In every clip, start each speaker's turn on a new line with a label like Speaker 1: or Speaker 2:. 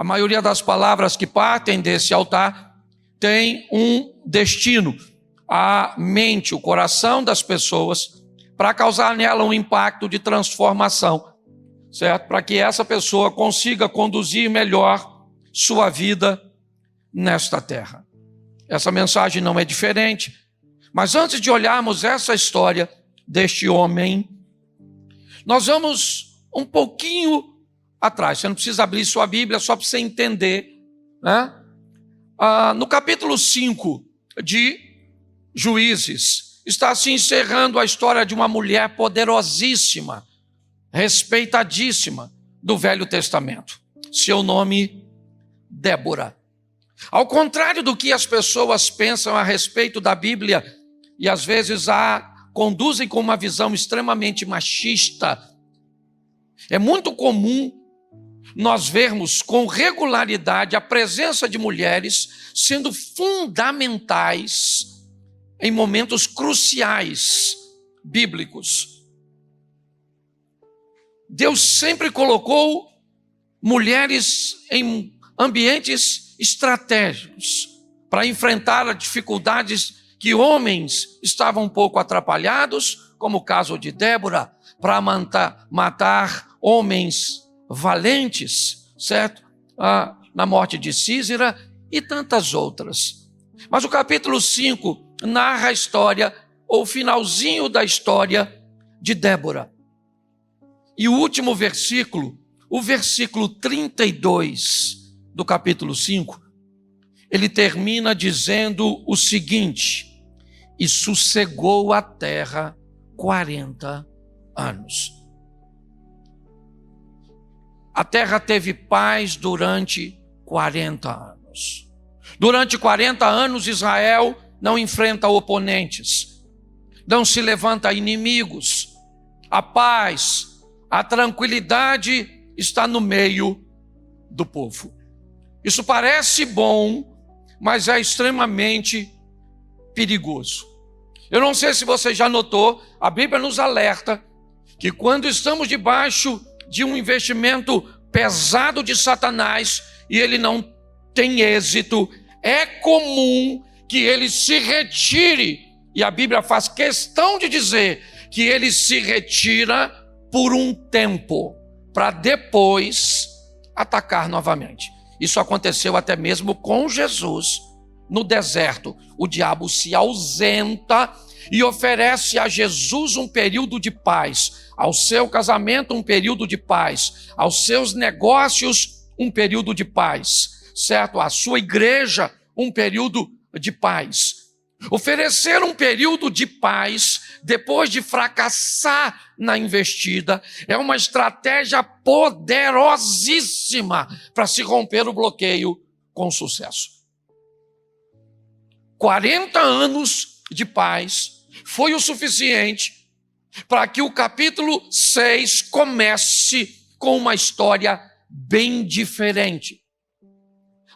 Speaker 1: A maioria das palavras que partem desse altar tem um destino, a mente, o coração das pessoas, para causar nela um impacto de transformação, certo? Para que essa pessoa consiga conduzir melhor sua vida nesta terra. Essa mensagem não é diferente, mas antes de olharmos essa história deste homem, nós vamos um pouquinho atrás. Você não precisa abrir sua Bíblia, só para você entender, né? No capítulo 5 de Juízes, está se encerrando a história de uma mulher poderosíssima, respeitadíssima do Velho Testamento. Seu nome, Débora. Ao contrário do que as pessoas pensam a respeito da Bíblia, e às vezes a conduzem com uma visão extremamente machista, é muito comum nós vermos com regularidade a presença de mulheres sendo fundamentais em momentos cruciais bíblicos. Deus sempre colocou mulheres em ambientes estratégicos para enfrentar as dificuldades que homens estavam um pouco atrapalhados, como o caso de Débora, para matar homens valentes, certo? Na morte de Sísera e tantas outras. Mas o capítulo 5 narra a história, ou o finalzinho da história de Débora. E o último versículo, o versículo 32 do capítulo 5, ele termina dizendo o seguinte: e sossegou a terra 40 anos. A terra teve paz durante 40 anos. Durante 40 anos, Israel não enfrenta oponentes, não se levanta inimigos. A paz, a tranquilidade está no meio do povo. Isso parece bom, mas é extremamente perigoso. Eu não sei se você já notou, a Bíblia nos alerta que quando estamos debaixo de um investimento pesado de Satanás e ele não tem êxito, é comum que ele se retire. E a Bíblia faz questão de dizer que ele se retira por um tempo, para depois atacar novamente. Isso aconteceu até mesmo com Jesus no deserto. O diabo se ausenta e oferece a Jesus um período de paz, ao seu casamento um período de paz, aos seus negócios um período de paz, certo? À sua igreja um período de paz. Oferecer um período de paz depois de fracassar na investida é uma estratégia poderosíssima para se romper o bloqueio com sucesso. 40 anos de paz foi o suficiente para que o capítulo 6 comece com uma história bem diferente.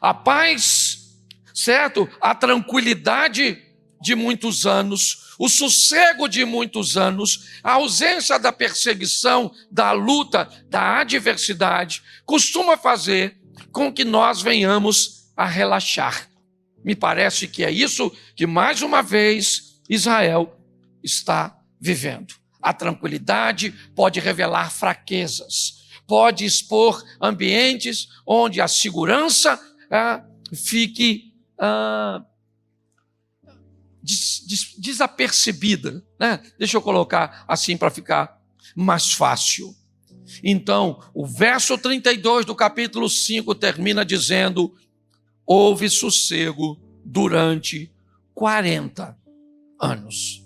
Speaker 1: A paz, certo? A tranquilidade de muitos anos, o sossego de muitos anos, a ausência da perseguição, da luta, da adversidade, costuma fazer com que nós venhamos a relaxar. Me parece que é isso que, mais uma vez, Israel está vivendo. A tranquilidade pode revelar fraquezas, pode expor ambientes onde a segurança fique desapercebida, né? Deixa eu colocar assim para ficar mais fácil. Então, o verso 32 do capítulo 5 termina dizendo: houve sossego durante 40 anos.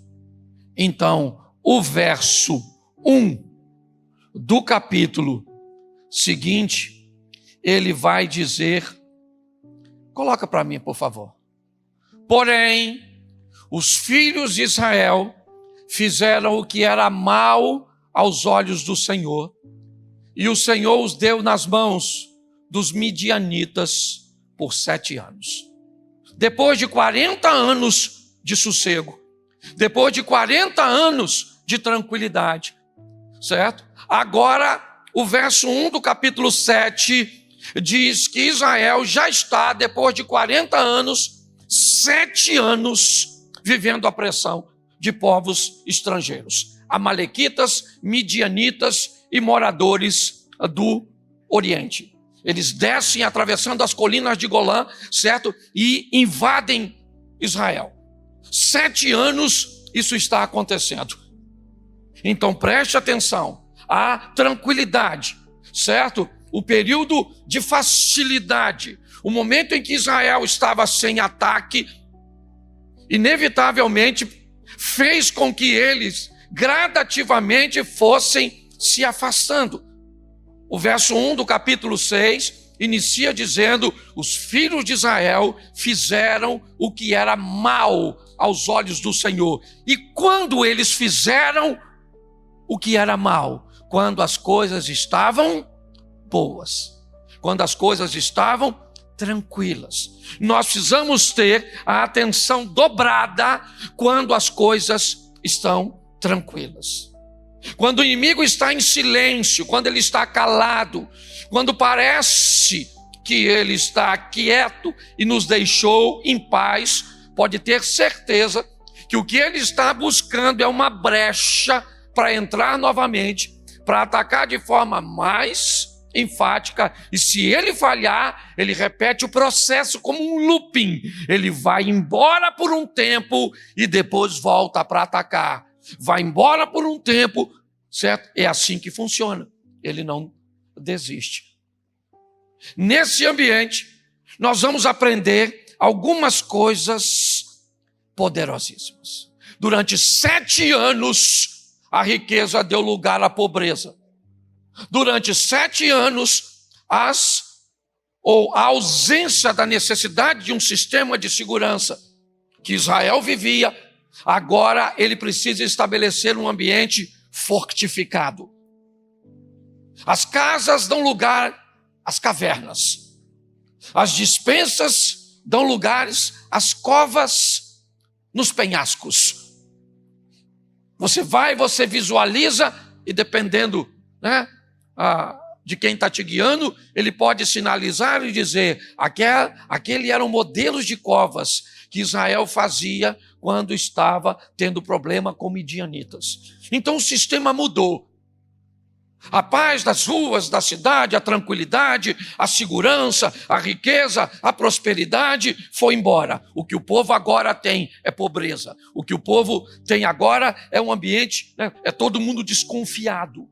Speaker 1: Então, o verso 1 do capítulo seguinte, ele vai dizer, coloca para mim, por favor. Porém, os filhos de Israel fizeram o que era mal aos olhos do Senhor, e o Senhor os deu nas mãos dos midianitas por 7 anos. Depois de 40 anos de sossego, depois de 40 anos de tranquilidade, certo? Agora, o verso 1 do capítulo 7 diz que Israel já está, depois de 40 anos, 7 anos, vivendo a pressão de povos estrangeiros. Amalequitas, midianitas e moradores do Oriente. Eles descem atravessando as colinas de Golã, certo? E invadem Israel. 7 anos isso está acontecendo. Então preste atenção. A tranquilidade, certo? O período de facilidade, o momento em que Israel estava sem ataque, inevitavelmente fez com que eles gradativamente fossem se afastando. O verso 1 do capítulo 6 inicia dizendo: os filhos de Israel fizeram o que era mal aos olhos do Senhor. E quando eles fizeram o que era mal? Quando as coisas estavam boas, quando as coisas estavam tranquilas. Nós precisamos ter a atenção dobrada quando as coisas estão tranquilas. Quando o inimigo está em silêncio, quando ele está calado, quando parece que ele está quieto e nos deixou em paz, pode ter certeza que o que ele está buscando é uma brecha para entrar novamente, para atacar de forma mais enfática, e se ele falhar, ele repete o processo como um looping. Ele vai embora por um tempo e depois volta para atacar. Vai embora por um tempo, certo? É assim que funciona. Ele não desiste. Nesse ambiente, nós vamos aprender algumas coisas poderosíssimas. Durante 7 anos, a riqueza deu lugar à pobreza. Durante 7 anos, a ausência da necessidade de um sistema de segurança que Israel vivia, agora ele precisa estabelecer um ambiente fortificado. As casas dão lugar às cavernas. As despensas dão lugares às covas nos penhascos. Você vai, você visualiza e dependendo, de quem está te guiando, ele pode sinalizar e dizer: aquele eram modelos de covas que Israel fazia quando estava tendo problema com midianitas. Então o sistema mudou. A paz das ruas da cidade, a tranquilidade, a segurança, a riqueza, a prosperidade foi embora. O que o povo agora tem é pobreza. O que o povo tem agora é um ambiente, é todo mundo desconfiado.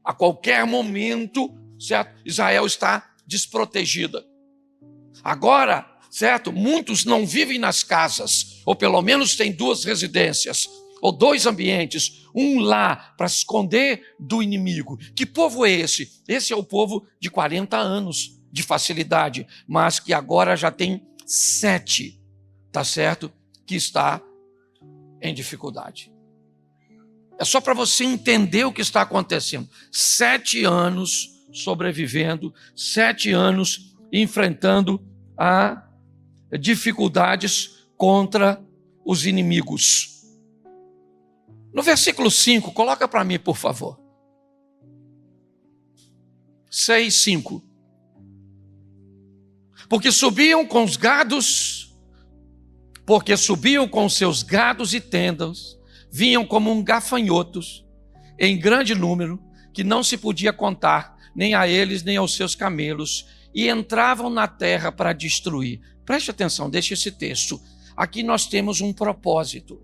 Speaker 1: A qualquer momento, certo? Israel está desprotegida. Agora, certo? Muitos não vivem nas casas, ou pelo menos têm 2 residências, ou 2 ambientes, um lá para se esconder do inimigo. Que povo é esse? Esse é o povo de 40 anos de facilidade, mas que agora já tem 7, tá certo? Que está em dificuldade. É só para você entender o que está acontecendo. 7 anos sobrevivendo, 7 anos enfrentando a dificuldades contra os inimigos. No versículo 5, coloca para mim, por favor. 6:5. Porque subiam com os seus gados e tendas, vinham como gafanhotos, em grande número, que não se podia contar, nem a eles, nem aos seus camelos, e entravam na terra para destruir. Preste atenção, deixa esse texto. Aqui nós temos um propósito.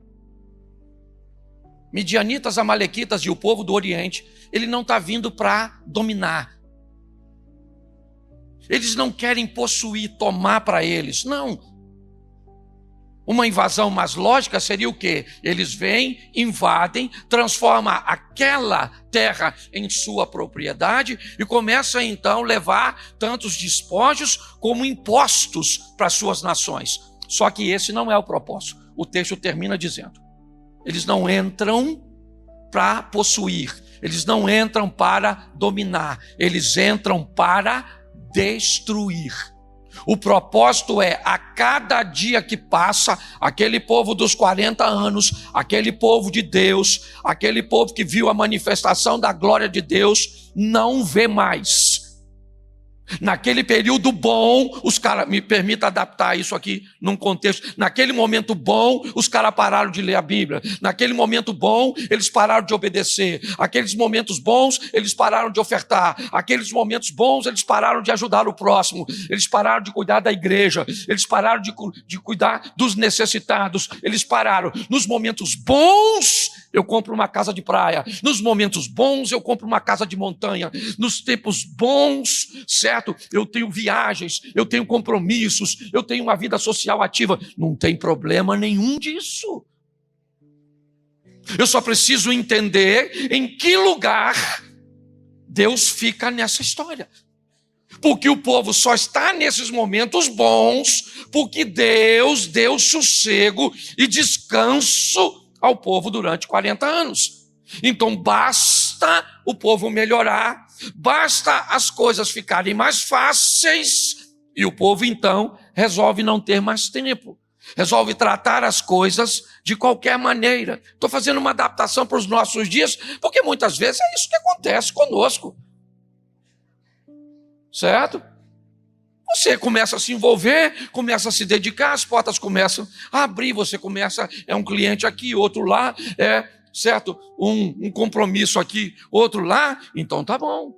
Speaker 1: Midianitas, amalequitas e o povo do Oriente, ele não está vindo para dominar. Eles não querem possuir, tomar para eles, não. Uma invasão mais lógica seria o quê? Eles vêm, invadem, transformam aquela terra em sua propriedade e começam então a levar tantos despojos como impostos para suas nações. Só que esse não é o propósito. O texto termina dizendo: eles não entram para possuir, eles não entram para dominar, eles entram para destruir. O propósito é, a cada dia que passa, aquele povo dos 40 anos, aquele povo de Deus, aquele povo que viu a manifestação da glória de Deus, não vê mais. Naquele período bom, os caras, me permita adaptar isso aqui num contexto, naquele momento bom, os caras pararam de ler a Bíblia. Naquele momento bom, eles pararam de obedecer. Aqueles momentos bons, eles pararam de ofertar. Aqueles momentos bons, eles pararam de ajudar o próximo. Eles pararam de cuidar da igreja. Eles pararam de cuidar dos necessitados. Eles pararam. Nos momentos bons, eu compro uma casa de praia. Nos momentos bons, eu compro uma casa de montanha. Nos tempos bons, certo? Eu tenho viagens, eu tenho compromissos, eu tenho uma vida social ativa. Não tem problema nenhum disso. Eu só preciso entender em que lugar Deus fica nessa história. Porque o povo só está nesses momentos bons porque Deus deu sossego e descanso ao povo durante 40 anos. Então basta o povo melhorar, basta as coisas ficarem mais fáceis e o povo então resolve não ter mais tempo. Resolve tratar as coisas de qualquer maneira. Estou fazendo uma adaptação para os nossos dias, porque muitas vezes é isso que acontece conosco. Certo? Você começa a se envolver, começa a se dedicar, as portas começam a abrir, você começa, é um cliente aqui, outro lá, certo? Um compromisso aqui, outro lá, então tá bom.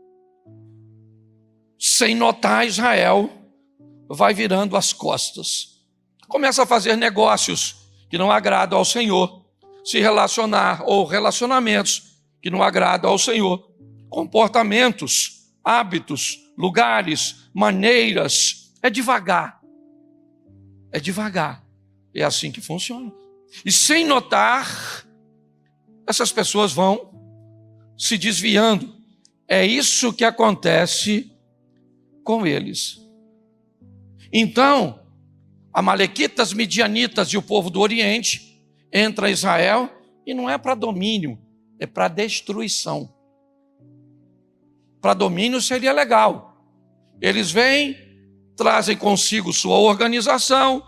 Speaker 1: Sem notar, Israel vai virando as costas. Começa a fazer negócios que não agradam ao Senhor, se relacionar, ou relacionamentos que não agradam ao Senhor, comportamentos, hábitos, lugares, maneiras, é devagar. É devagar. É assim que funciona. E sem notar, essas pessoas vão se desviando. É isso que acontece com eles. Então, amalequitas, midianitas e o povo do Oriente entra em Israel e não é para domínio, é para destruição. Para domínio seria legal. Eles vêm, trazem consigo sua organização,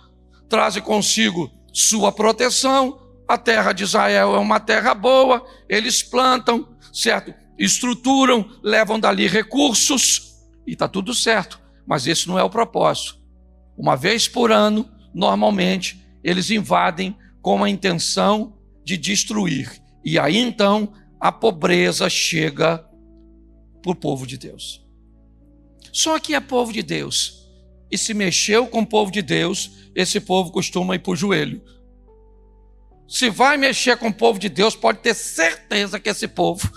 Speaker 1: trazem consigo sua proteção. A terra de Israel é uma terra boa, eles plantam, certo? Estruturam, levam dali recursos e está tudo certo. Mas esse não é o propósito. Uma vez por ano, normalmente, eles invadem com a intenção de destruir. E aí então a pobreza chega para o povo de Deus. Só que é povo de Deus. E se mexeu com o povo de Deus, esse povo costuma ir para o joelho. Se vai mexer com o povo de Deus, pode ter certeza que esse povo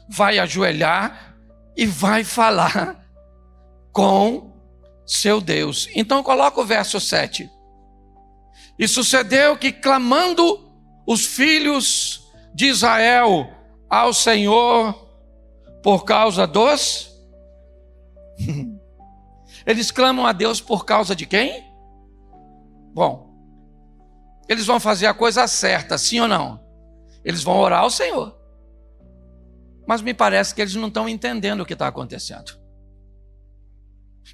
Speaker 1: vai ajoelhar e vai falar com seu Deus. Então coloca o verso 7. E sucedeu que, clamando os filhos de Israel ao Senhor por causa dos... Eles clamam a Deus por causa de quem? Bom, eles vão fazer a coisa certa, sim ou não? Eles vão orar ao Senhor. Mas me parece que eles não estão entendendo o que está acontecendo.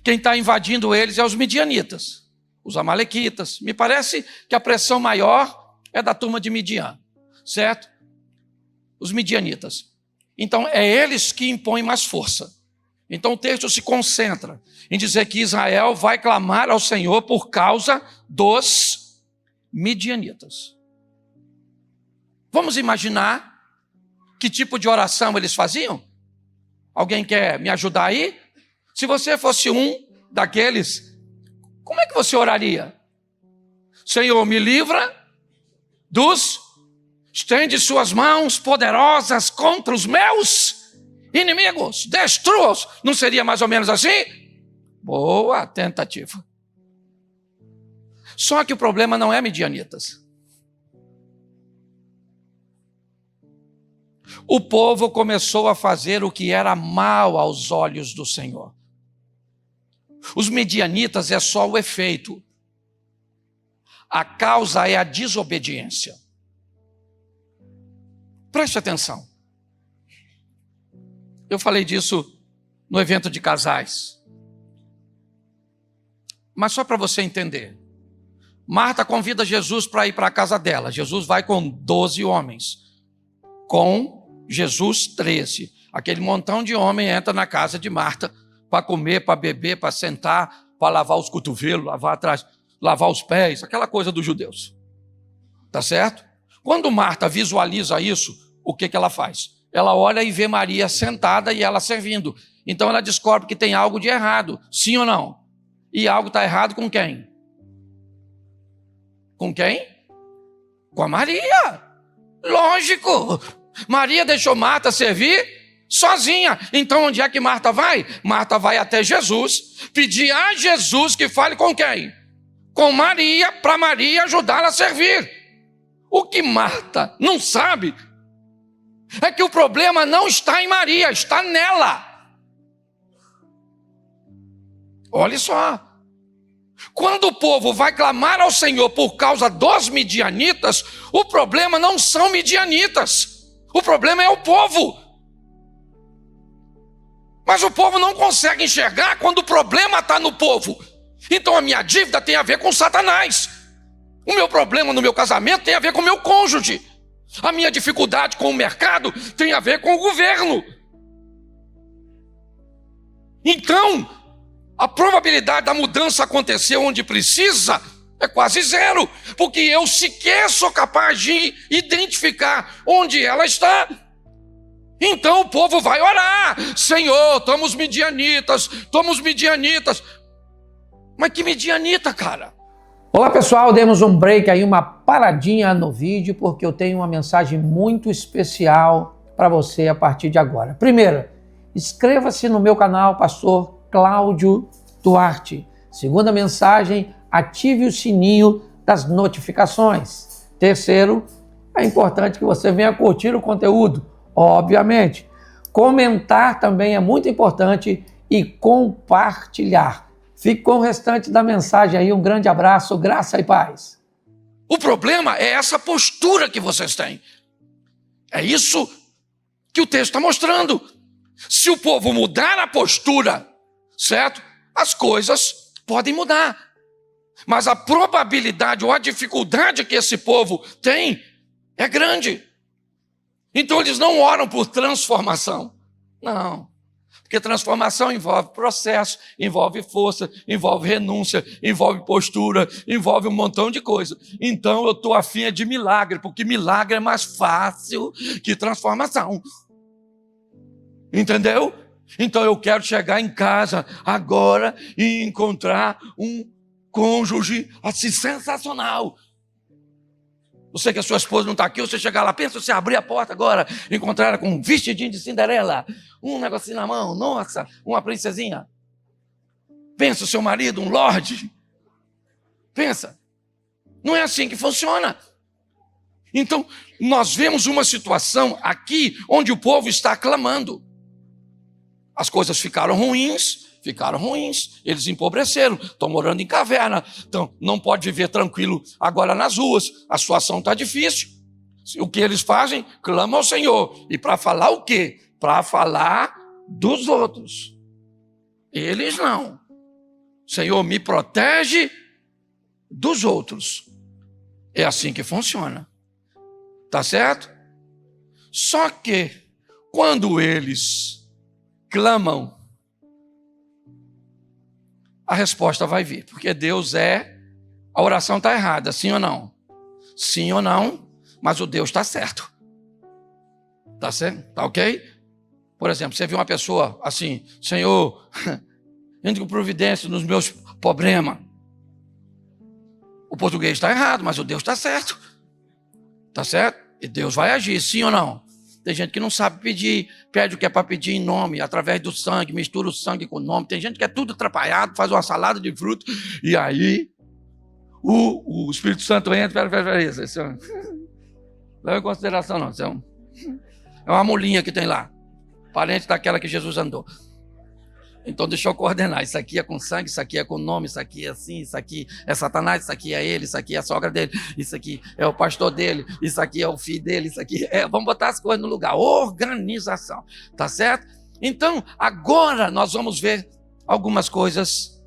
Speaker 1: Quem está invadindo eles é os midianitas, os amalequitas. Me parece que a pressão maior é da turma de Midian, certo? Os midianitas. Então, é eles que impõem mais força. Então, o texto se concentra em dizer que Israel vai clamar ao Senhor por causa dos midianitas. Vamos imaginar que tipo de oração eles faziam? Alguém quer me ajudar aí? Se você fosse um daqueles, como é que você oraria? Senhor, me livra dos... Estende suas mãos poderosas contra os meus inimigos. Destrua-os. Não seria mais ou menos assim? Boa tentativa. Só que o problema não é midianitas. O povo começou a fazer o que era mal aos olhos do Senhor. Os midianitas é só o efeito. A causa é a desobediência. Preste atenção. Eu falei disso no evento de casais. Mas só para você entender. Marta convida Jesus para ir para a casa dela. Jesus vai com 12 homens. Com Jesus, 13. Aquele montão de homem entra na casa de Marta para comer, para beber, para sentar, para lavar os cotovelos, lavar atrás, lavar os pés, aquela coisa dos judeus. Tá certo? Quando Marta visualiza isso, o que ela faz? Ela olha e vê Maria sentada e ela servindo. Então ela descobre que tem algo de errado, sim ou não? E algo está errado com quem? Com quem? Com a Maria. Lógico. Maria deixou Marta servir sozinha. Então onde é que Marta vai? Marta vai até Jesus, pedir a Jesus que fale com quem? Com Maria, para Maria ajudá-la a servir. O que Marta não sabe é que o problema não está em Maria, está nela. Olha só. Quando o povo vai clamar ao Senhor por causa dos midianitas, o problema não são midianitas. O problema é o povo. Mas o povo não consegue enxergar quando o problema está no povo. Então a minha dívida tem a ver com Satanás. O meu problema no meu casamento tem a ver com o meu cônjuge. A minha dificuldade com o mercado tem a ver com o governo. Então, a probabilidade da mudança acontecer onde precisa é quase zero, porque eu sequer sou capaz de identificar onde ela está. Então o povo vai orar: Senhor, estamos midianitas. Mas que midianita, cara?
Speaker 2: Olá pessoal, demos um break aí, uma paradinha no vídeo, porque eu tenho uma mensagem muito especial para você a partir de agora. Primeiro, inscreva-se no meu canal, Pastor Cláudio Duarte. Segunda mensagem, ative o sininho das notificações. Terceiro, é importante que você venha curtir o conteúdo, obviamente. Comentar também é muito importante e compartilhar. Fique com o restante da mensagem aí. Um grande abraço, graça e paz.
Speaker 1: O problema é essa postura que vocês têm. É isso que o texto está mostrando. Se o povo mudar a postura, certo? As coisas podem mudar. Mas a probabilidade ou a dificuldade que esse povo tem é grande. Então eles não oram por transformação. Não. Porque transformação envolve processo, envolve força, envolve renúncia, envolve postura, envolve um montão de coisa. Então eu estou afim de milagre, porque milagre é mais fácil que transformação. Entendeu? Então eu quero chegar em casa agora e encontrar um cônjuge assim sensacional. Você que a sua esposa não está aqui, você chegar lá, pensa você abrir a porta agora, encontrar ela com um vestidinho de Cinderela, um negocinho na mão, nossa, uma princesinha. Pensa o seu marido, um lorde. Pensa. Não é assim que funciona. Então, nós vemos uma situação aqui onde o povo está clamando. As coisas ficaram ruins, eles empobreceram, estão morando em caverna, então não pode viver tranquilo agora nas ruas, a situação está difícil. O que eles fazem? Clamam ao Senhor. E para falar o quê? Para falar dos outros. Eles não. Senhor, me protege dos outros. É assim que funciona. Tá certo? Só que quando eles clamam, a resposta vai vir, porque Deus a oração está errada, sim ou não? Sim ou não, mas o Deus está certo. Está certo? Está ok? Por exemplo, você viu uma pessoa assim: Senhor, entre com providência nos meus problemas. O português está errado, mas o Deus está certo. Está certo? E Deus vai agir, sim ou não? Tem gente que não sabe pedir, pede o que é para pedir em nome, através do sangue, mistura o sangue com o nome. Tem gente que é tudo atrapalhado, faz uma salada de fruta, e aí o Espírito Santo entra, isso. Leva em consideração não, isso é uma mulinha que tem lá, parente daquela que Jesus andou. Então deixa eu coordenar, isso aqui é com sangue, isso aqui é com nome, isso aqui é assim, isso aqui é Satanás, isso aqui é ele, isso aqui é a sogra dele, isso aqui é o pastor dele, isso aqui é o filho dele, isso aqui vamos botar as coisas no lugar, organização, tá certo? Então agora nós vamos ver algumas coisas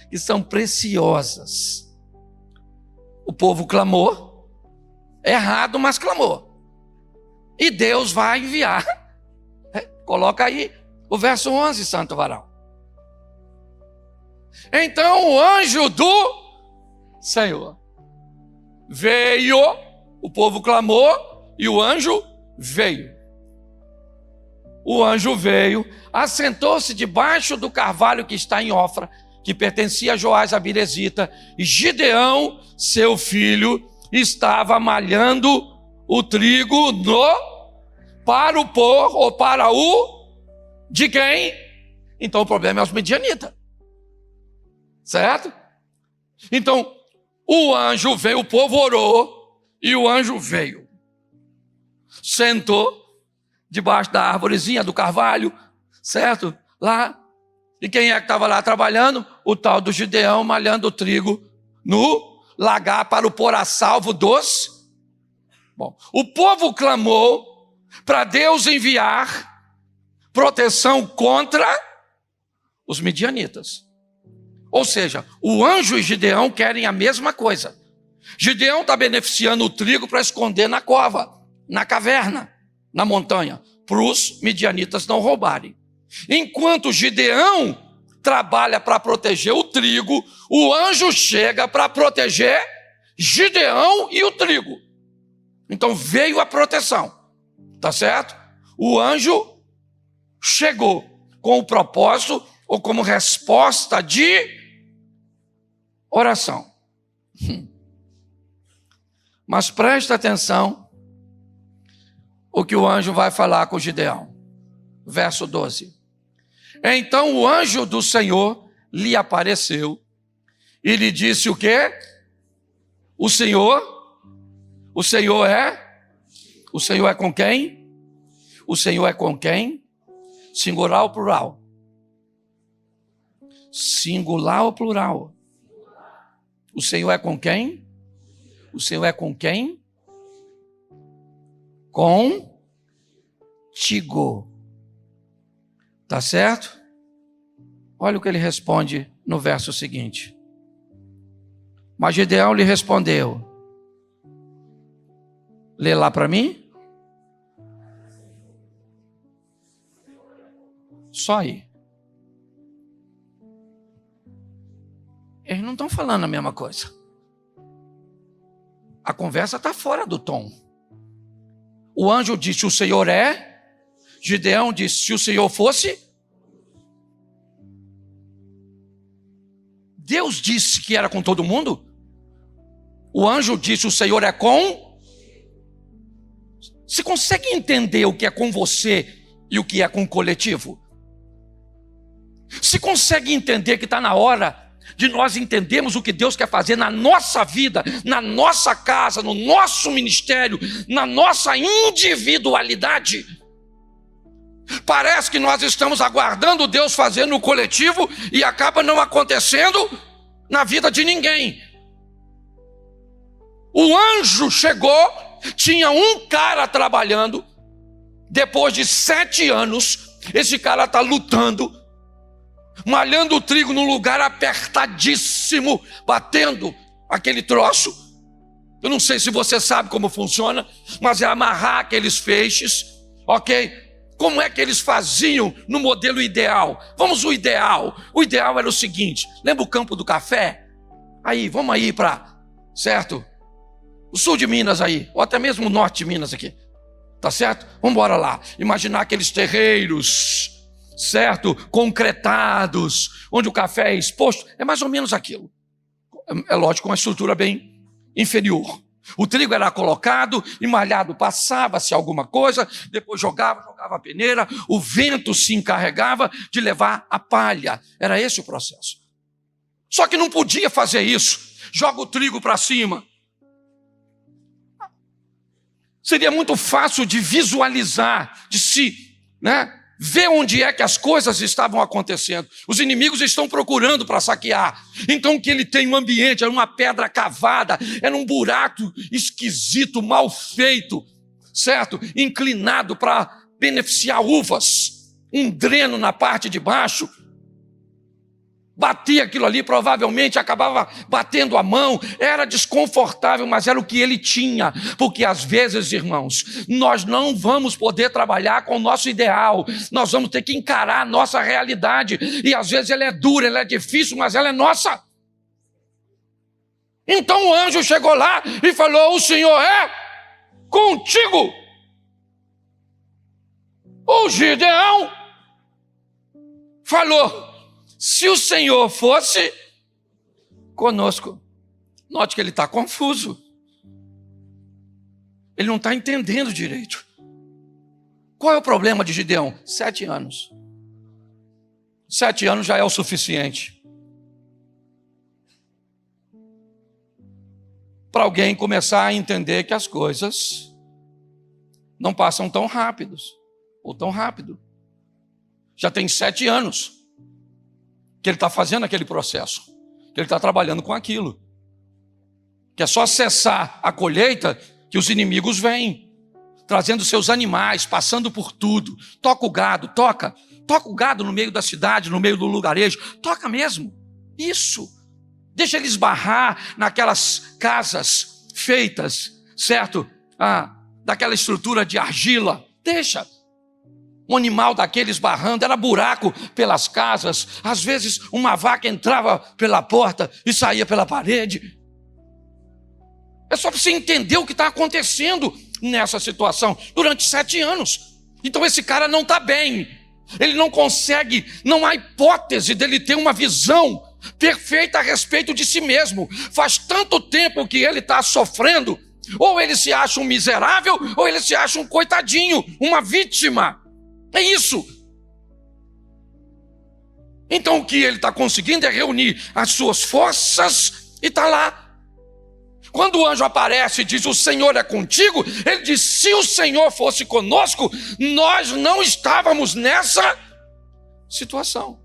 Speaker 1: que são preciosas. O povo clamou, errado, mas clamou, e Deus vai enviar. Coloca aí o verso 11, santo varão. Então o anjo do Senhor veio, o povo clamou e o anjo veio. O anjo veio, assentou-se debaixo do carvalho que está em Ofra, que pertencia a Joás a Birezita, e Gideão, seu filho, estava malhando o trigo para o pôr, ou para o de quem? Então o problema é os midianitas. Certo? Então, o anjo veio, o povo orou, e o anjo veio. Sentou debaixo da árvorezinha do carvalho, certo? Lá. E quem é que estava lá trabalhando? O tal do Gideão malhando o trigo no lagar para o pôr a salvo dos. Bom, o povo clamou para Deus enviar proteção contra os midianitas. Ou seja, o anjo e Gideão querem a mesma coisa. Gideão está beneficiando o trigo para esconder na cova, na caverna, na montanha, para os midianitas não roubarem. Enquanto Gideão trabalha para proteger o trigo, o anjo chega para proteger Gideão e o trigo. Então veio a proteção, tá certo? O anjo chegou com o propósito ou como resposta de oração. Mas presta atenção o que o anjo vai falar com Gideão. Verso 12. Então o anjo do Senhor lhe apareceu e lhe disse o quê? O Senhor é com quem? O Senhor é com quem? Singular ou plural? Singular ou plural? O Senhor é com quem? O Senhor é com quem? Contigo. Tá certo? Olha o que ele responde no verso seguinte. Mas Gideão lhe respondeu. Lê lá para mim. Só aí. Eles não estão falando a mesma coisa. A conversa está fora do tom. O anjo disse, o Senhor é. Gideão disse, se o Senhor fosse. Deus disse que era com todo mundo. O anjo disse, o Senhor é com. Você consegue entender o que é com você e o que é com o coletivo? Você consegue entender que está na hora de nós entendermos o que Deus quer fazer na nossa vida, na nossa casa, no nosso ministério, na nossa individualidade? Parece que nós estamos aguardando Deus fazer no coletivo e acaba não acontecendo na vida de ninguém. O anjo chegou, tinha um cara trabalhando, depois de 7 anos, esse cara está lutando, malhando o trigo num lugar apertadíssimo, batendo aquele troço. Eu não sei se você sabe como funciona, mas é amarrar aqueles feixes, ok? Como é que eles faziam no modelo ideal? Vamos ao ideal. O ideal era o seguinte, lembra o campo do café? Aí, vamos aí para, certo? O sul de Minas aí, ou até mesmo o norte de Minas aqui, tá certo? Vamos embora lá. Imaginar aqueles terreiros, certo? Concretados, onde o café é exposto. É mais ou menos aquilo. É lógico, uma estrutura bem inferior. O trigo era colocado e malhado, passava-se alguma coisa, depois jogava a peneira, o vento se encarregava de levar a palha. Era esse o processo. Só que não podia fazer isso. Joga o trigo para cima. Seria muito fácil de visualizar, de se, ver onde é que as coisas estavam acontecendo. Os inimigos estão procurando para saquear. Então que ele tem um ambiente, era uma pedra cavada, era um buraco esquisito, mal feito, certo? Inclinado para beneficiar uvas. Um dreno na parte de baixo. batia aquilo ali, provavelmente acabava batendo a mão, era desconfortável, mas era o que ele tinha, porque às vezes, irmãos, nós não vamos poder trabalhar com o nosso ideal, nós vamos ter que encarar a nossa realidade, e às vezes ela é dura, ela é difícil, mas ela é nossa. Então o anjo chegou lá e falou: o Senhor é contigo. O Gideão falou: se o Senhor fosse conosco. Note que ele está confuso. Ele não está entendendo direito. Qual é o problema de Gideão? 7 anos. 7 anos já é o suficiente para alguém começar a entender que as coisas não passam tão rápidos, ou tão rápido. Já tem 7 anos que ele está fazendo aquele processo, que ele está trabalhando com aquilo, que é só cessar a colheita que os inimigos vêm, trazendo seus animais, passando por tudo. Toca o gado, toca o gado no meio da cidade, no meio do lugarejo, toca mesmo, isso. Deixa ele esbarrar naquelas casas feitas, certo? Daquela estrutura de argila, deixa. Um animal daquele esbarrando, era buraco pelas casas. Às vezes uma vaca entrava pela porta e saía pela parede. É só para você entender o que está acontecendo nessa situação durante 7 anos. Então esse cara não está bem. Ele não consegue, não há hipótese dele ter uma visão perfeita a respeito de si mesmo. Faz tanto tempo que ele está sofrendo. Ou ele se acha um miserável, ou ele se acha um coitadinho, uma vítima. É isso. Então o que ele está conseguindo é reunir as suas forças e está lá. Quando o anjo aparece e diz: o Senhor é contigo, ele diz: se o Senhor fosse conosco, nós não estávamos nessa situação.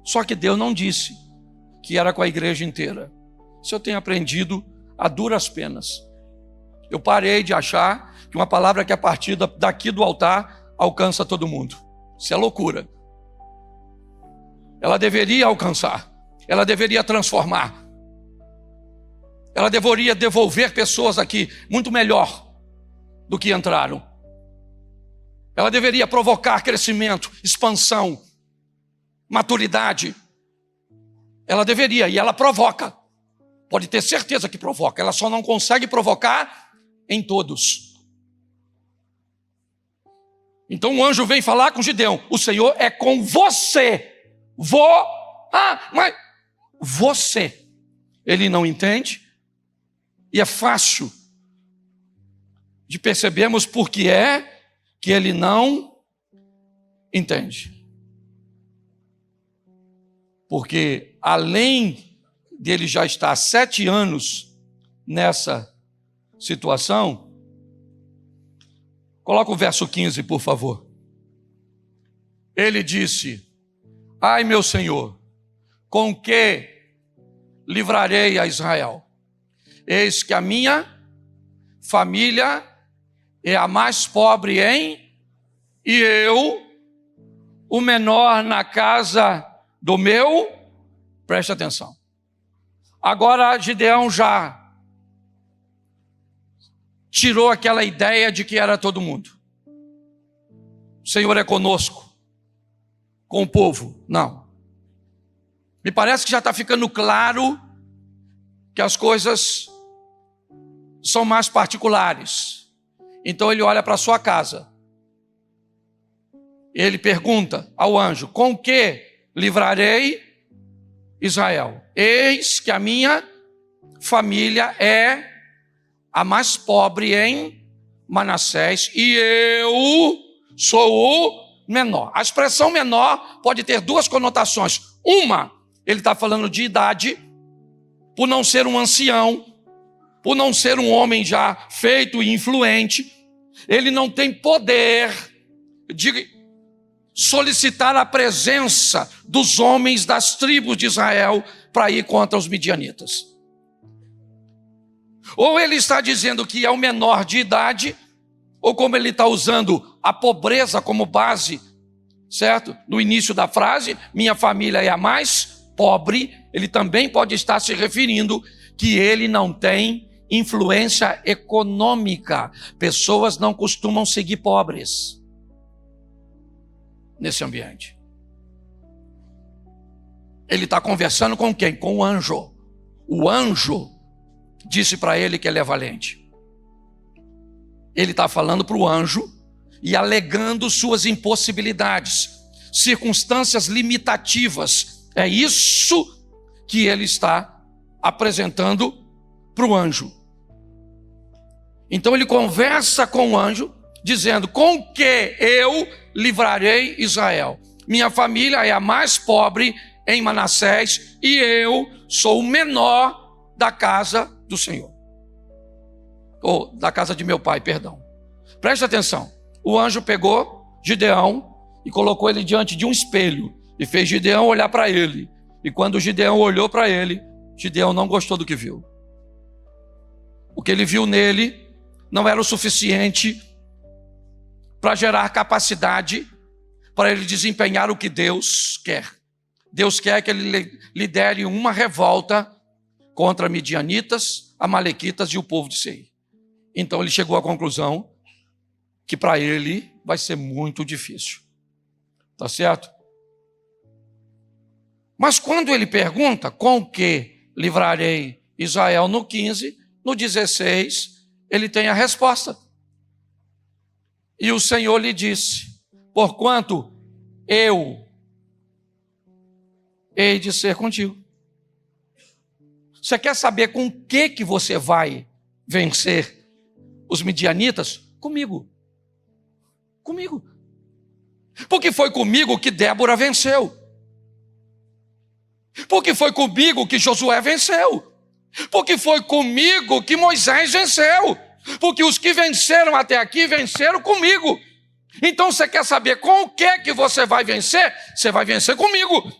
Speaker 1: Só que Deus não disse que era com a igreja inteira. Isso eu tenho aprendido a duras penas. Eu parei de achar que uma palavra que é partida daqui do altar alcança todo mundo. Isso é loucura. Ela deveria alcançar. Ela deveria transformar. Ela deveria devolver pessoas aqui muito melhor do que entraram. Ela deveria provocar crescimento, expansão, maturidade. Ela deveria, e ela provoca. Pode ter certeza que provoca. Ela só não consegue provocar em todos. Então o anjo vem falar com Gideão: o Senhor é com você. Mas você. Ele não entende. E é fácil de percebermos por que é que ele não entende. Porque além dele já estar há 7 anos nessa situação, coloca o verso 15, por favor. Ele disse: ai, meu Senhor, com que livrarei a Israel? Eis que a minha família é a mais pobre e eu, o menor na casa do meu. Preste atenção. Agora Gideão já tirou aquela ideia de que era todo mundo. O Senhor é conosco, com o povo. Não. Me parece que já está ficando claro que as coisas são mais particulares. Então ele olha para a sua casa. Ele pergunta ao anjo: com que livrarei Israel? Eis que a minha família é a mais pobre em Manassés, e eu sou o menor. A expressão menor pode ter 2 conotações. Uma, ele está falando de idade, por não ser um ancião, por não ser um homem já feito e influente. Ele não tem poder de solicitar a presença dos homens das tribos de Israel para ir contra os midianitas. Ou ele está dizendo que é o menor de idade, ou como ele está usando a pobreza como base, certo? No início da frase, minha família é a mais pobre, ele também pode estar se referindo que ele não tem influência econômica. Pessoas não costumam seguir pobres nesse ambiente. Ele está conversando com quem? Com o anjo. O anjo disse para ele que ele é valente. Ele está falando para o anjo e alegando suas impossibilidades, circunstâncias limitativas. É isso que ele está apresentando para o anjo. Então ele conversa com o anjo, dizendo: com que eu livrarei Israel? Minha família é a mais pobre em Manassés e eu sou o menor da casa do Senhor. Ou da casa de meu pai, perdão. Preste atenção. O anjo pegou Gideão e colocou ele diante de um espelho e fez Gideão olhar para ele. E quando Gideão olhou para ele, Gideão não gostou do que viu. O que ele viu nele não era o suficiente para gerar capacidade para ele desempenhar o que Deus quer. Deus quer que ele lidere uma revolta contra midianitas, amalequitas e o povo de Seir. Então ele chegou à conclusão que para ele vai ser muito difícil. Tá certo? Mas quando ele pergunta com que livrarei Israel no 15, no 16, ele tem a resposta. E o Senhor lhe disse: porquanto eu hei de ser contigo. Você quer saber com o que você vai vencer os midianitas? Comigo. Comigo. Porque foi comigo que Débora venceu. Porque foi comigo que Josué venceu. Porque foi comigo que Moisés venceu. Porque os que venceram até aqui venceram comigo. Então você quer saber com o que você vai vencer? Você vai vencer comigo.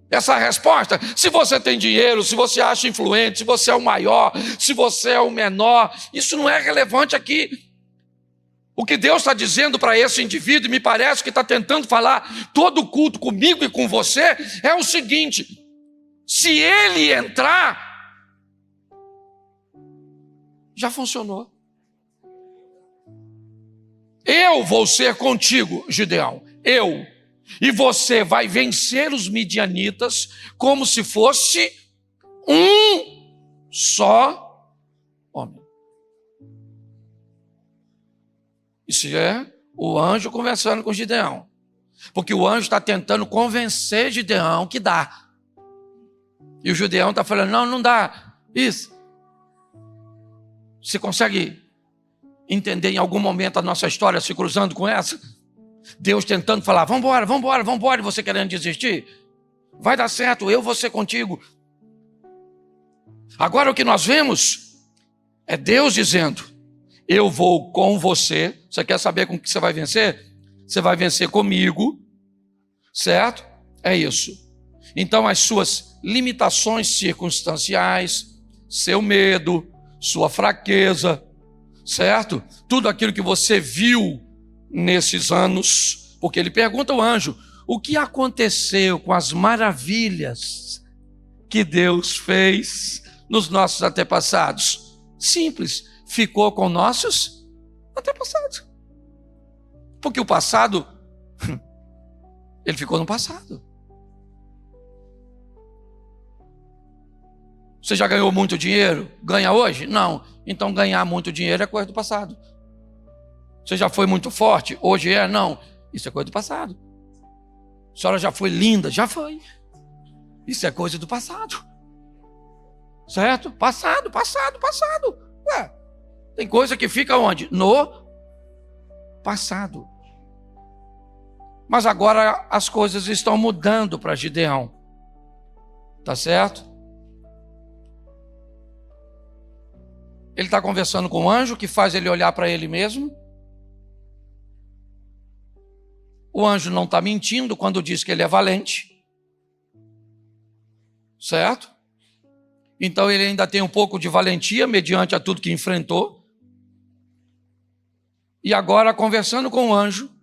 Speaker 1: Essa é a resposta. Se você tem dinheiro, se você acha influente, se você é o maior, se você é o menor, isso não é relevante aqui. O que Deus está dizendo para esse indivíduo, e me parece que está tentando falar todo o culto comigo e com você, é o seguinte: se ele entrar, já funcionou. Eu vou ser contigo, Gideão. Eu. E você vai vencer os midianitas como se fosse um só homem. Isso é o anjo conversando com Gideão. Porque o anjo está tentando convencer Gideão que dá. E o Gideão está falando: não, não dá. Isso. Você consegue entender em algum momento a nossa história se cruzando com essa? Deus tentando falar: vamos embora, vamos embora, vamos embora, e você querendo desistir? Vai dar certo, eu vou ser contigo. Agora o que nós vemos é Deus dizendo: eu vou com você. Você quer saber com que você vai vencer? Você vai vencer comigo, certo? É isso. Então as suas limitações circunstanciais, seu medo, sua fraqueza, certo? Tudo aquilo que você viu nesses anos, porque ele pergunta ao anjo: o que aconteceu com as maravilhas que Deus fez nos nossos antepassados? Simples, ficou com nossos antepassados. Porque o passado, ele ficou no passado. Você já ganhou muito dinheiro? Ganha hoje? Não. Então ganhar muito dinheiro é coisa do passado. Você já foi muito forte? Hoje é? Não. Isso é coisa do passado. A senhora já foi linda? Já foi. Isso é coisa do passado. Certo? Passado. Ué, tem coisa que fica onde? No passado. Mas agora as coisas estão mudando para Gideão. Tá certo? Ele está conversando com o anjo, que faz ele olhar para ele mesmo. O anjo não está mentindo quando diz que ele é valente. Certo? Então ele ainda tem um pouco de valentia mediante a tudo que enfrentou. E agora, conversando com o anjo,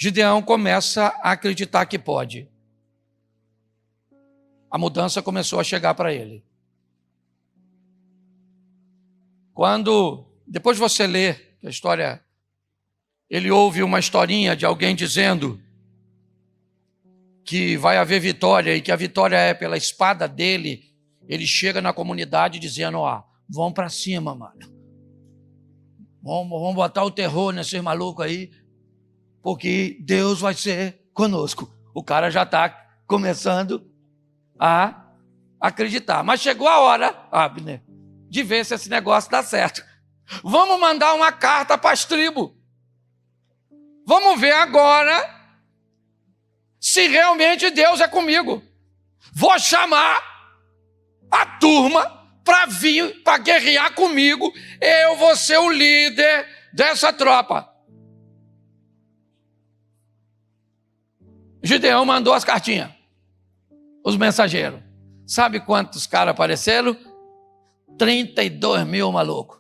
Speaker 1: Gideão começa a acreditar que pode. A mudança começou a chegar para ele. Depois você lê a história, ele ouve uma historinha de alguém dizendo que vai haver vitória e que a vitória é pela espada dele. Ele chega na comunidade dizendo, vamos para cima, mano. Vamos botar o terror nesses malucos aí, porque Deus vai ser conosco. O cara já está começando a acreditar. Mas chegou a hora, Abner, de ver se esse negócio dá certo. Vamos mandar uma carta para as tribos. Vamos ver agora se realmente Deus é comigo. Vou chamar a turma para vir, para guerrear comigo. Eu vou ser o líder dessa tropa. Gideão mandou as cartinhas. Os mensageiros. Sabe quantos caras apareceram? 32 mil malucos.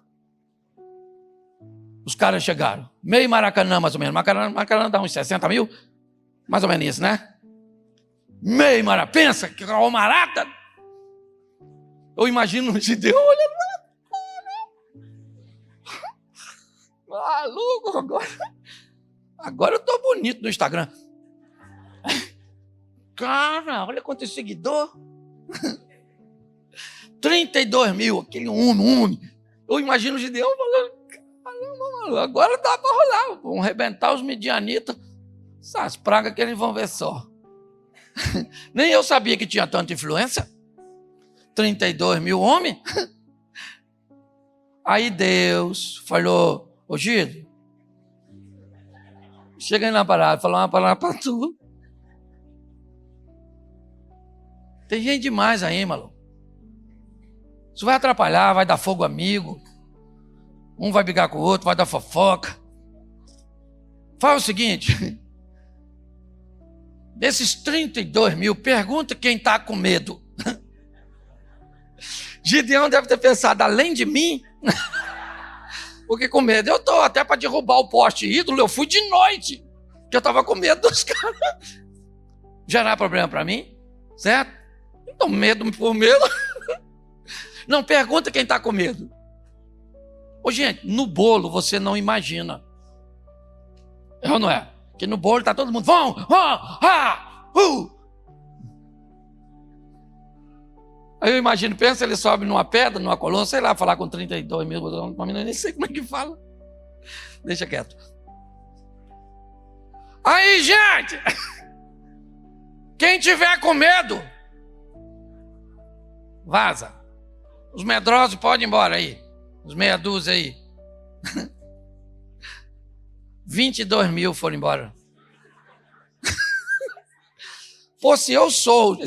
Speaker 1: Os caras chegaram. Meio Maracanã, mais ou menos. Maracanã dá uns 60 mil. Mais ou menos isso, né? Meio Maracanã. Pensa que o Marata. Eu imagino o Gideão olhando. Maluco, agora eu tô bonito no Instagram. Cara, olha quantos seguidores. 32 mil, aquele homem. Eu imagino o Gideão falando, caramba, agora dá para rolar. Vão arrebentar os midianitas. Essas pragas que eles vão ver só. Nem eu sabia que tinha tanta influência. 32 mil homens. Aí Deus falou, ô Gideão, chega aí na parada, falar uma palavra para tu. Tem gente demais aí, maluco. Isso vai atrapalhar, vai dar fogo amigo. Um vai brigar com o outro, vai dar fofoca. Faz o seguinte. Desses 32 mil, pergunta quem está com medo. Gideão deve ter pensado, além de mim, porque com medo eu estou, até para derrubar o poste ídolo, eu fui de noite, porque eu estava com medo dos caras. Já não é problema para mim, certo? Então, medo por medo. Não, pergunta quem está com medo. Ô, gente, no bolo você não imagina. É ou não é? Porque no bolo está todo mundo, Aí eu imagino, pensa, ele sobe numa pedra, numa coluna, sei lá, falar com 32 mil, eu nem sei como é que fala. Deixa quieto. Aí, gente, quem tiver com medo, vaza. Os medrosos podem ir embora aí. Os meia dúzia aí. 22 mil foram embora. Pô, se eu sou...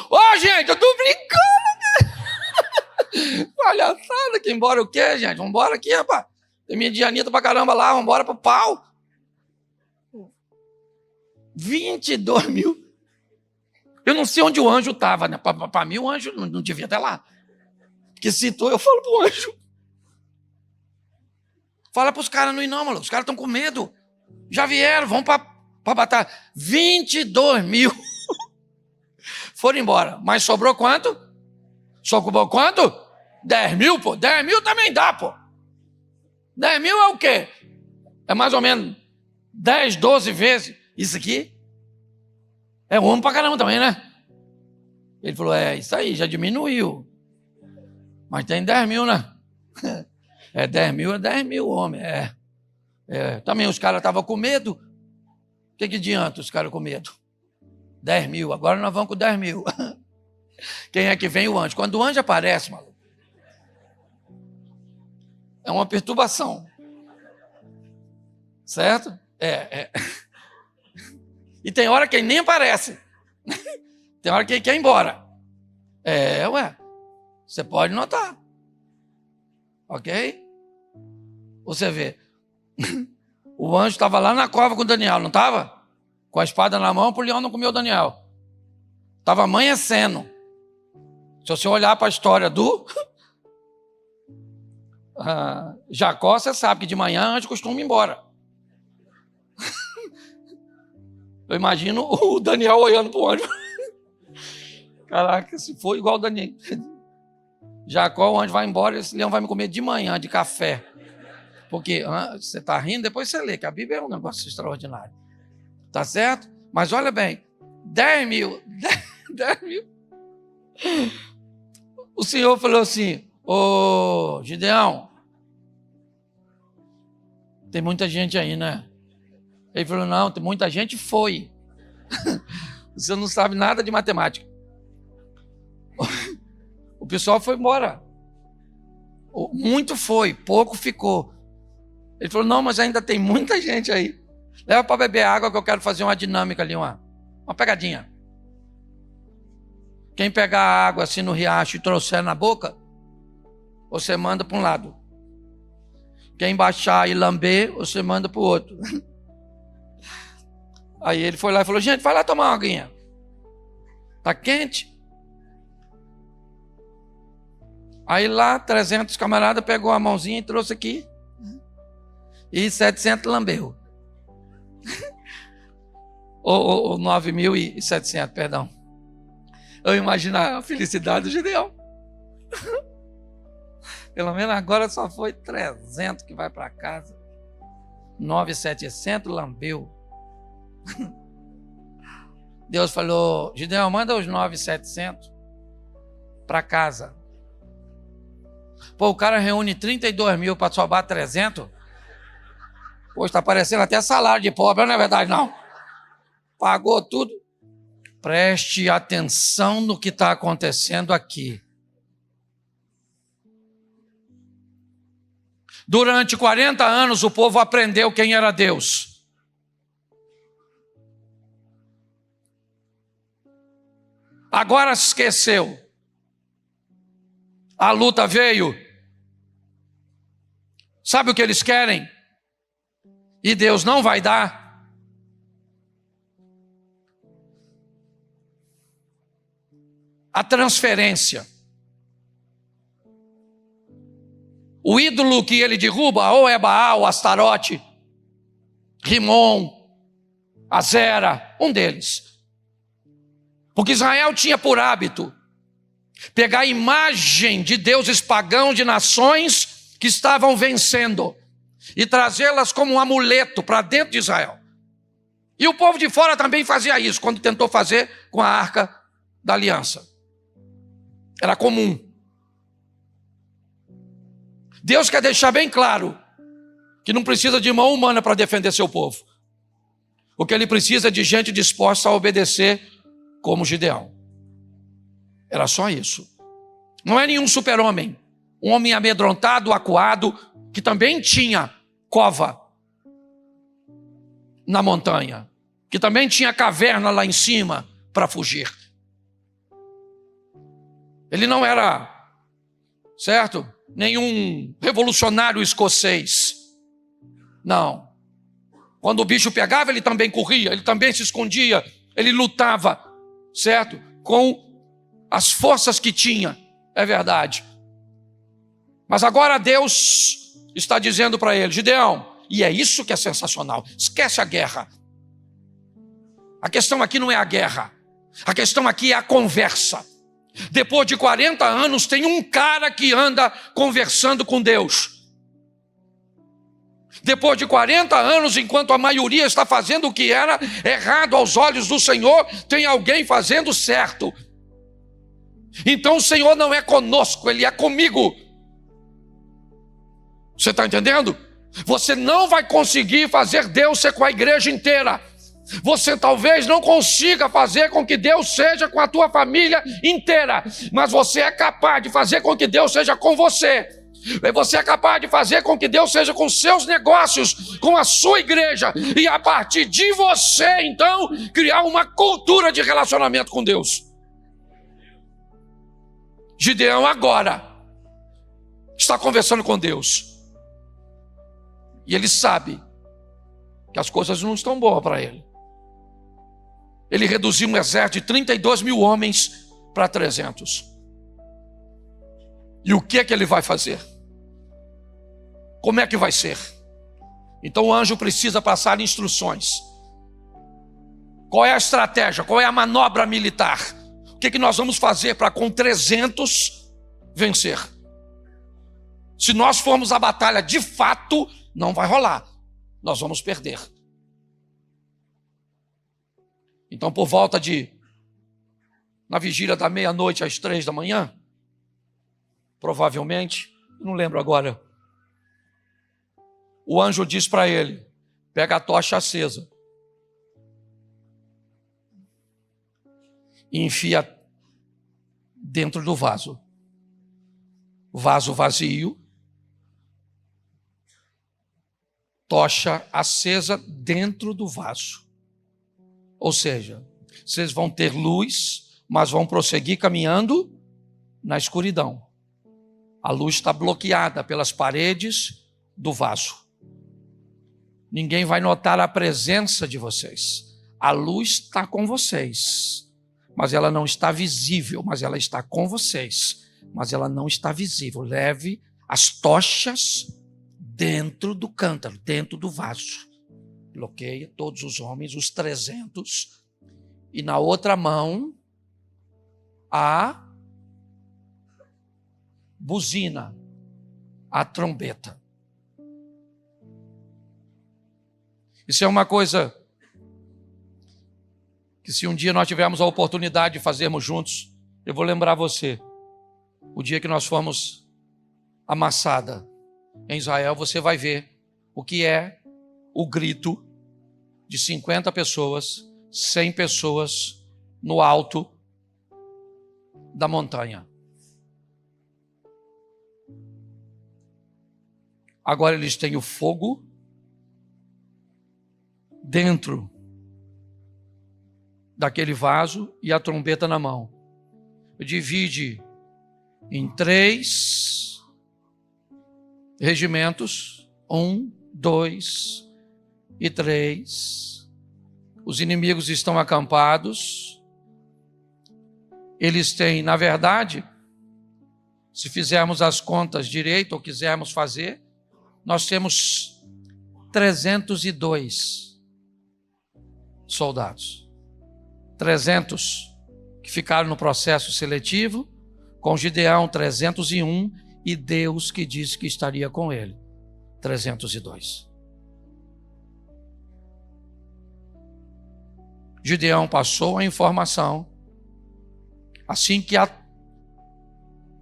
Speaker 1: Ô, gente, eu tô brincando. Palhaçada, que embora o quê, gente? Vamos embora aqui, rapaz. Tem medianita pra caramba lá, vamos embora pro pau. 22 mil. Eu não sei onde o anjo estava, né? Para mim, o anjo não devia estar lá. Porque citou, eu falo pro anjo. Fala pros caras não ir não, maluco. Os caras estão com medo. Já vieram, vão para batalha. 22 mil. Foram embora. Mas sobrou quanto? Sobrou quanto? 10 mil, pô. 10 mil também dá, pô. 10 mil é o quê? É mais ou menos 10, 12 vezes. Isso aqui é homem pra caramba também, né? Ele falou, isso aí, já diminuiu. Mas tem 10 mil, né? 10 mil é 10 mil, homem. Também os caras estavam com medo. O que adianta os caras com medo? 10 mil, agora nós vamos com 10 mil. Quem é que vem? O anjo. Quando o anjo aparece, maluco, é uma perturbação. Certo? E tem hora que ele nem aparece. Tem hora que ele quer ir embora. Você pode notar. Ok? Você vê. O anjo estava lá na cova com Daniel, não estava? Com a espada na mão, para o leão não comer o Daniel. Estava amanhecendo. Se você olhar para a história do Jacó, você sabe que de manhã o anjo costuma ir embora. Eu imagino o Daniel olhando para o anjo. Caraca, se for igual o Daniel. Jacó, o anjo vai embora, esse leão vai me comer de manhã, de café. Porque você está rindo, depois você lê, que a Bíblia é um negócio extraordinário. Tá certo? Mas olha bem, 10 mil. O Senhor falou assim, ô Gideão, tem muita gente aí, né? Ele falou, não, tem muita gente, foi. Você não sabe nada de matemática. O pessoal foi embora. Muito foi, pouco ficou. Ele falou, não, mas ainda tem muita gente aí. Leva para beber água que eu quero fazer uma dinâmica ali, uma pegadinha. Quem pegar a água assim no riacho e trouxer na boca, você manda para um lado. Quem baixar e lamber, você manda para o outro. Aí ele foi lá e falou, gente, vai lá tomar uma aguinha. Tá quente? Aí lá, 300 camaradas pegou a mãozinha e trouxe aqui. E 700 lambeu. ou 9.700, perdão. Eu imagino a felicidade do Gideão. Pelo menos agora só foi 300 que vai para casa. 9.700 lambeu. Deus falou, Gideão, manda os 9.700 para casa. Pô, o cara reúne 32 mil para sobrar 300. Pô, está parecendo até salário de pobre, não é verdade, não? Pagou tudo. Preste atenção no que está acontecendo aqui. Durante 40 anos o povo aprendeu quem era Deus. Agora se esqueceu. A luta veio. Sabe o que eles querem? E Deus não vai dar. A transferência. O ídolo que ele derruba, ou é Baal, Astarote, Rimon, Azera, um deles. Porque Israel tinha por hábito pegar a imagem de deuses pagãos de nações que estavam vencendo e trazê-las como um amuleto para dentro de Israel. E o povo de fora também fazia isso, quando tentou fazer com a Arca da Aliança. Era comum. Deus quer deixar bem claro que não precisa de mão humana para defender seu povo. O que ele precisa é de gente disposta a obedecer como Gideão. Era só isso. Não é nenhum super-homem. Um homem amedrontado, acuado, que também tinha cova na montanha, que também tinha caverna lá em cima para fugir. Ele não era, certo? Nenhum revolucionário escocês. Não. Quando o bicho pegava, ele também corria, ele também se escondia, ele lutava, certo? Com as forças que tinha, é verdade. Mas agora Deus está dizendo para ele, Gideão, e é isso que é sensacional, esquece a guerra. A questão aqui não é a guerra, a questão aqui é a conversa. Depois de 40 anos, tem um cara que anda conversando com Deus. Depois de 40 anos, enquanto a maioria está fazendo o que era errado aos olhos do Senhor, tem alguém fazendo certo. Então o Senhor não é conosco, Ele é comigo. Você está entendendo? Você não vai conseguir fazer Deus ser com a igreja inteira. Você talvez não consiga fazer com que Deus seja com a tua família inteira, mas você é capaz de fazer com que Deus seja com você. Você é capaz de fazer com que Deus seja com seus negócios, com a sua igreja, e a partir de você, então, criar uma cultura de relacionamento com Deus. Gideão agora está conversando com Deus. E ele sabe que as coisas não estão boas para ele. Ele reduziu um exército de 32 mil homens para 300. E o que é que ele vai fazer? Como é que vai ser? Então o anjo precisa passar instruções. Qual é a estratégia? Qual é a manobra militar? O que nós vamos fazer para com 300 vencer? Se nós formos à batalha de fato, não vai rolar. Nós vamos perder. Então, por volta na vigília da meia-noite às 3 da manhã, provavelmente, não lembro agora, o anjo diz para ele: pega a tocha acesa e enfia dentro do vaso. Vaso vazio, tocha acesa dentro do vaso. Ou seja, vocês vão ter luz, mas vão prosseguir caminhando na escuridão. A luz está bloqueada pelas paredes do vaso. Ninguém vai notar a presença de vocês. A luz está com vocês, mas ela não está visível, mas ela está com vocês, mas ela não está visível. Leve as tochas dentro do cântaro, dentro do vaso. Bloqueia todos os homens, os 300, e na outra mão a buzina, a trombeta. Isso é uma coisa que, se um dia nós tivermos a oportunidade de fazermos juntos, eu vou lembrar você. O dia que nós fomos a Massada, em Israel, você vai ver o que é o grito de 50 pessoas, 100 pessoas no alto da montanha. Agora eles têm o fogo dentro daquele vaso e a trombeta na mão. Divide em 3 regimentos, 1, 2 e 3. Os inimigos estão acampados. Eles têm, na verdade, se fizermos as contas direito ou quisermos fazer, nós temos 302 soldados. 300 que ficaram no processo seletivo, com Gideão 301 e Deus que disse que estaria com ele, 302. Gideão passou a informação. Assim que a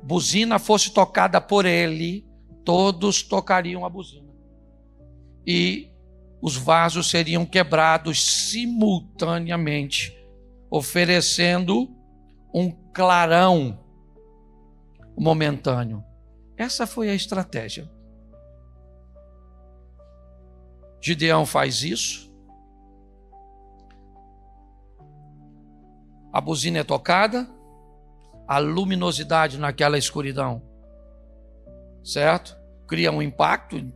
Speaker 1: buzina fosse tocada por ele, todos tocariam a buzina. E os vasos seriam quebrados simultaneamente, oferecendo um clarão momentâneo. Essa foi a estratégia. Gideão faz isso. A buzina é tocada, a luminosidade naquela escuridão, certo? Cria um impacto,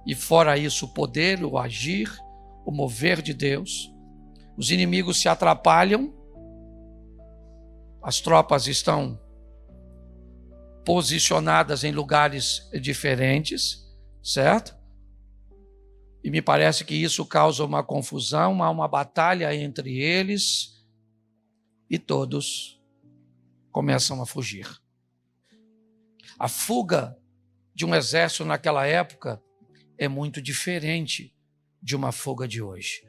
Speaker 1: e fora isso, o poder, o agir, o mover de Deus. Os inimigos se atrapalham, as tropas estão posicionadas em lugares diferentes, certo? E me parece que isso causa uma confusão, há uma batalha entre eles, e todos começam a fugir. A fuga de um exército naquela época é muito diferente de uma fuga de hoje.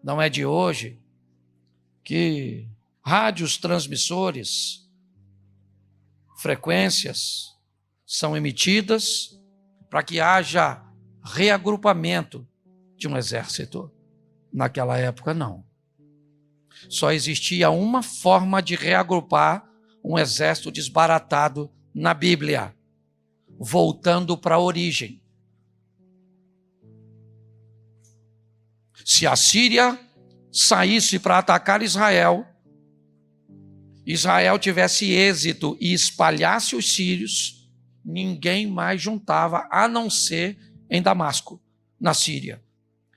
Speaker 1: Não é de hoje que rádios transmissores, frequências são emitidas para que haja reagrupamento de um exército. Naquela época, não. Só existia uma forma de reagrupar um exército desbaratado na Bíblia: voltando para a origem. Se a Síria saísse para atacar Israel, Israel tivesse êxito e espalhasse os sírios, ninguém mais juntava, a não ser em Damasco, na Síria,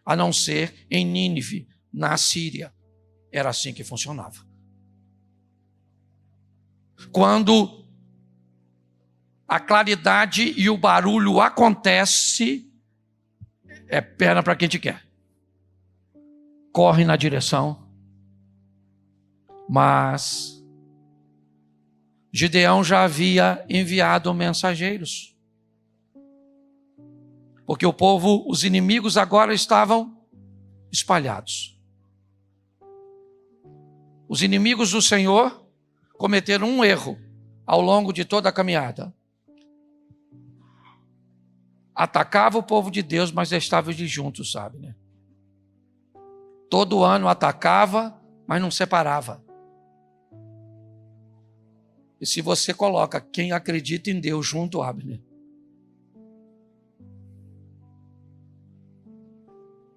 Speaker 1: a não ser em Nínive, na Síria. Era assim que funcionava. Quando a claridade e o barulho acontece, é perna para quem te quer. corre na direção, mas Gideão já havia enviado mensageiros. Porque o povo, os inimigos agora estavam espalhados. Os inimigos do Senhor cometeram um erro ao longo de toda a caminhada. Atacava o povo de Deus, mas estavam juntos, sabe, né? Todo ano atacava, mas não separava. E se você coloca quem acredita em Deus junto, Abner,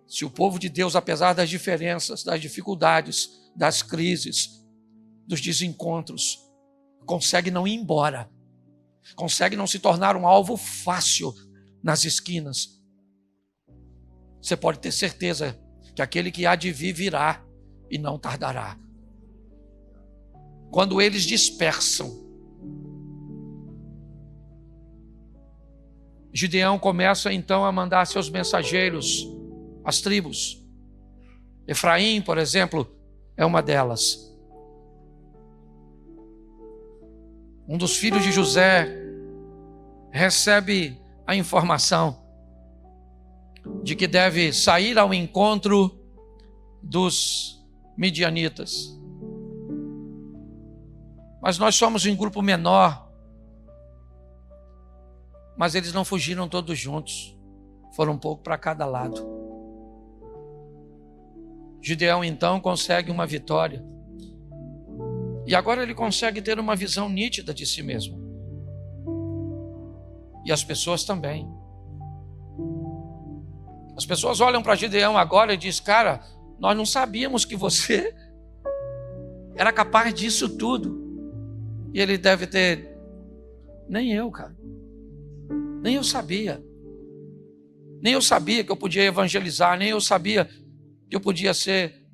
Speaker 1: se o povo de Deus, apesar das diferenças, das dificuldades, das crises, dos desencontros, consegue não ir embora, consegue não se tornar um alvo fácil nas esquinas, você pode ter certeza que aquele que há de vir virá e não tardará. Quando eles dispersam, Gideão começa então a mandar seus mensageiros às tribos. Efraim, por exemplo, é uma delas. Um dos filhos de José recebe a informação de que deve sair ao encontro dos midianitas. Mas nós somos um grupo menor. Mas eles não fugiram todos juntos. Foram um pouco para cada lado. Gideão então consegue uma vitória. E agora ele consegue ter uma visão nítida de si mesmo. E as pessoas também. As pessoas olham para Gideão agora e dizem: cara, nós não sabíamos que você era capaz disso tudo. E ele deve ter: nem eu, cara. Nem eu sabia. Nem eu sabia que eu podia evangelizar. Nem eu sabia que eu podia ser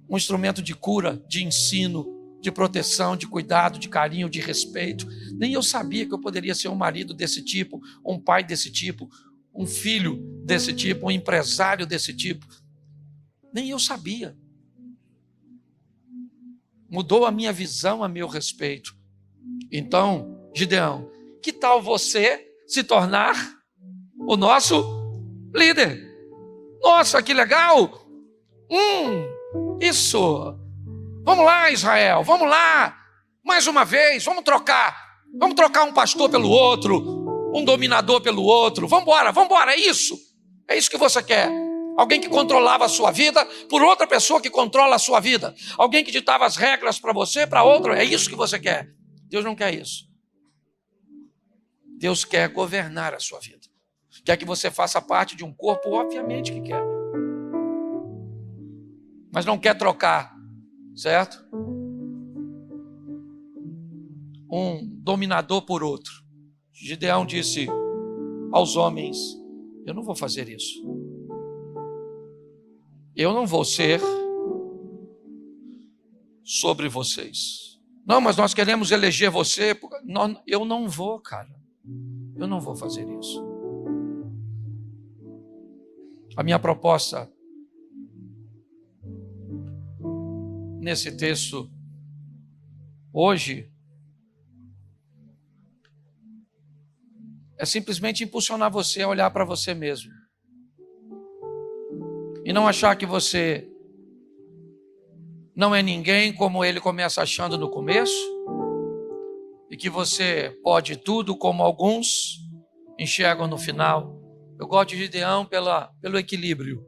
Speaker 1: um instrumento de cura, de ensino, de proteção, de cuidado, de carinho, de respeito. Nem eu sabia que eu poderia ser um marido desse tipo, um pai desse tipo, um filho desse tipo, um empresário desse tipo. Nem eu sabia. Mudou a minha visão a meu respeito. Então, Gideão, que tal você se tornar o nosso líder? Nossa, que legal! Isso! Vamos lá, Israel, vamos lá! Mais uma vez, vamos trocar um pastor pelo outro, um dominador pelo outro. Vamos embora, é isso que você quer. Alguém que controlava a sua vida por outra pessoa que controla a sua vida. Alguém que ditava as regras para você, para outro. É isso que você quer. Deus não quer isso. Deus quer governar a sua vida. Quer que você faça parte de um corpo, obviamente que quer. Mas não quer trocar, certo? Um dominador por outro. Gideão disse aos homens: eu não vou fazer isso. Eu não vou ser sobre vocês. Não, mas nós queremos eleger você. Não, eu não vou, cara. Eu não vou fazer isso. A minha proposta nesse texto hoje é simplesmente impulsionar você a olhar para você mesmo e não achar que você não é ninguém, como ele começa achando no começo, e que você pode tudo, como alguns enxergam no final. Eu gosto de Gideão pelo equilíbrio.